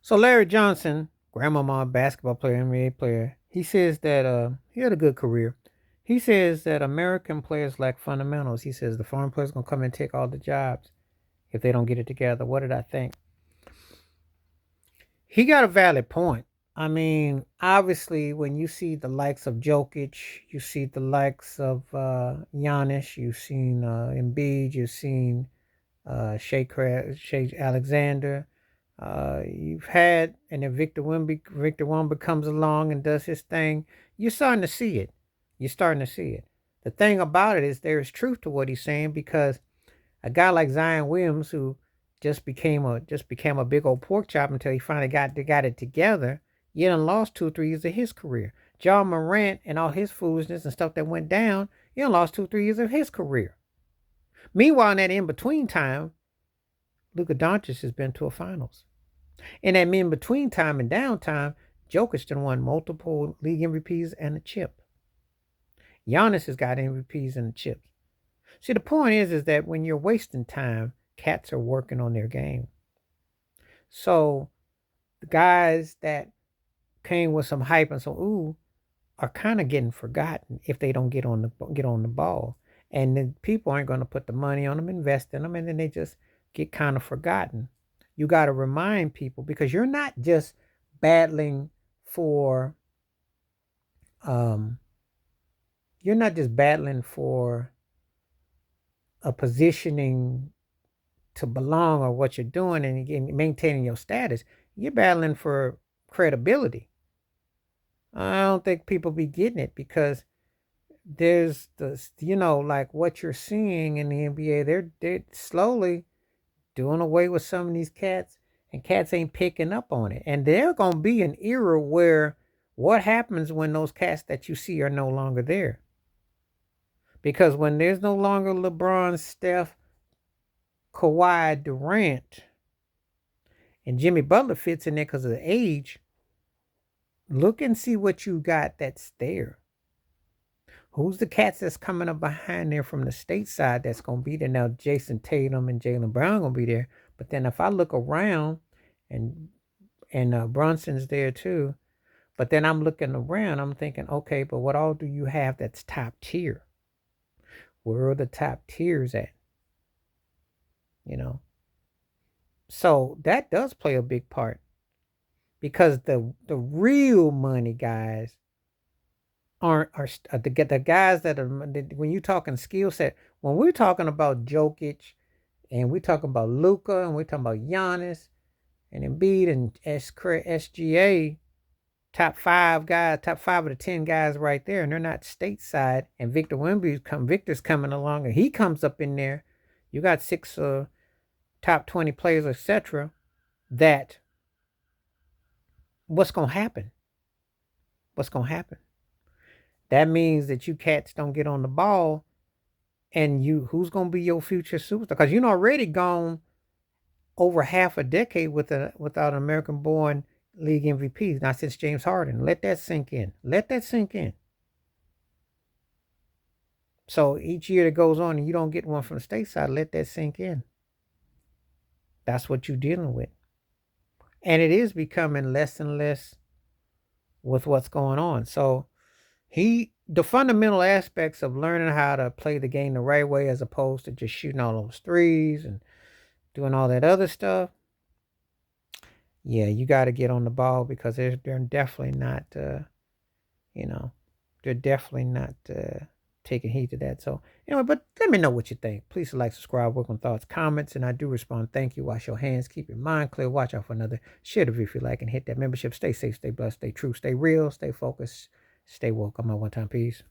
So Larry Johnson, grandmama basketball player, NBA player, he says that he had a good career. He says that American players lack fundamentals. He says the foreign players gonna come and take all the jobs if they don't get it together. What did I think? He got a valid point. I mean, obviously, when you see the likes of Jokic, you see the likes of Giannis, you've seen Embiid, you've seen Shea Alexander. You've had, and then Victor Wemby comes along and does his thing. You're starting to see it. You're starting to see it. The thing about it is there is truth to what he's saying because a guy like Zion Williams, who just became a big old pork chop until he finally got it together, you done lost 2 or 3 years of his career. John Morant and all his foolishness and stuff that went down, you done lost 2 or 3 years of his career. Meanwhile, in that in between time, Luka Doncic has been to a finals. In that in between time and downtime, Jokic done won multiple league MVPs and a chip. Giannis has got MVPs and the chips. See, the point is that when you're wasting time, cats are working on their game. So the guys that came with some hype and some ooh are kind of getting forgotten if they don't get on the ball, and then people aren't going to put the money on them, invest in them, and then they just get kind of forgotten. You got to remind people because you're not just battling for um you're not just battling for a positioning to belong or what you're doing and maintaining your status. You're battling for credibility. I don't think people be getting it because there's like what you're seeing in the NBA. They're slowly doing away with some of these cats, and cats ain't picking up on it. And there's gonna be an era where what happens when those cats that you see are no longer there? Because when there's no longer LeBron, Steph, Kawhi, Durant, and Jimmy Butler fits in there because of the age, look and see what you got that's there. Who's the cats that's coming up behind there from the state side that's gonna be there? Now Jason Tatum and Jalen Brown gonna be there. But then if I look around and Brunson's there too, but then I'm looking around, I'm thinking, okay, but what all do you have that's top tier? Where are the top tiers at? You know? So that does play a big part because the real money guys aren't are the guys that are when you talking skill set. When we're talking about Jokic and we're talking about Luca and we're talking about Giannis and Embiid and SGA, top 5 of the 10 guys right there, and they're not stateside. And Victor's coming along, and he comes up in there. You got 6 top 20 players, etc. That what's gonna happen? What's gonna happen? That means that you cats don't get on the ball, and who's gonna be your future superstar? Because you're already gone over half a decade without an American born league MVP. Not since James Harden. Let that sink in. Let that sink in. So each year that goes on and you don't get one from the stateside, let that sink in. That's what you're dealing with. And it is becoming less and less with what's going on. So the fundamental aspects of learning how to play the game the right way as opposed to just shooting all those threes and doing all that other stuff. Yeah, you got to get on the ball because they're definitely not, you know, they're definitely not taking heed to that. So anyway, but let me know what you think. Please like, subscribe, work on thoughts, comments, and I do respond. Thank you. Wash your hands, keep your mind clear, watch out for another. Share the video if you like, and hit that membership. Stay safe, stay blessed, stay true, stay real, stay focused, stay woke. I'm on one time. Peace.